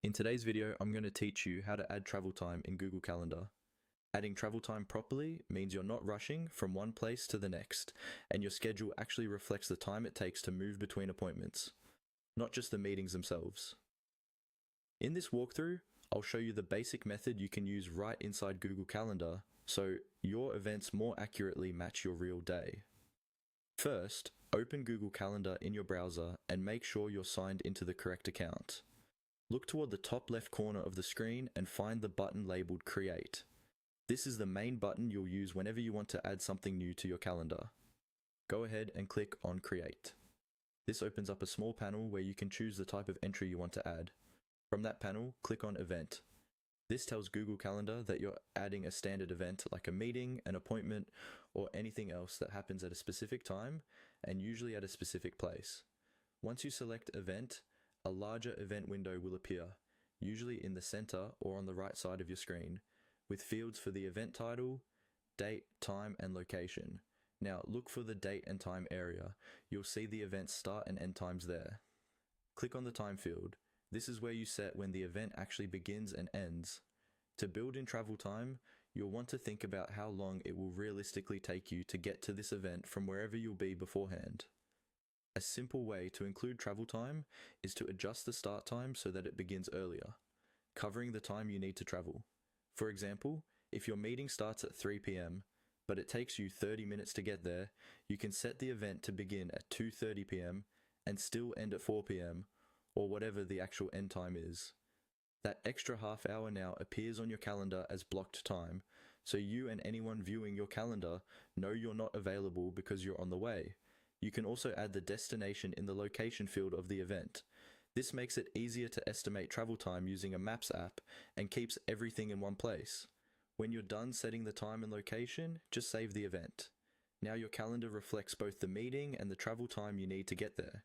In today's video, I'm going to teach you how to add travel time in Google Calendar. Adding travel time properly means you're not rushing from one place to the next, and your schedule actually reflects the time it takes to move between appointments, not just the meetings themselves. In this walkthrough, I'll show you the basic method you can use right inside Google Calendar so your events more accurately match your real day. First, open Google Calendar in your browser and make sure you're signed into the correct account. Look toward the top left corner of the screen and find the button labeled Create. This is the main button you'll use whenever you want to add something new to your calendar. Go ahead and click on Create. This opens up a small panel where you can choose the type of entry you want to add. From that panel, click on Event. This tells Google Calendar that you're adding a standard event like a meeting, an appointment, or anything else that happens at a specific time and usually at a specific place. Once you select Event, a larger event window will appear, usually in the center or on the right side of your screen, with fields for the event title, date, time, and location. Now look for the date and time area. You'll see the event's start and end times there. Click on the time field. This is where you set when the event actually begins and ends. To build in travel time, you'll want to think about how long it will realistically take you to get to this event from wherever you'll be beforehand. A simple way to include travel time is to adjust the start time so that it begins earlier, covering the time you need to travel. For example, if your meeting starts at 3 p.m., but it takes you 30 minutes to get there, you can set the event to begin at 2:30 p.m. and still end at 4 p.m., or whatever the actual end time is. That extra half hour now appears on your calendar as blocked time, so you and anyone viewing your calendar know you're not available because you're on the way. You can also add the destination in the location field of the event. This makes it easier to estimate travel time using a Maps app and keeps everything in one place. When you're done setting the time and location, just save the event. Now your calendar reflects both the meeting and the travel time you need to get there.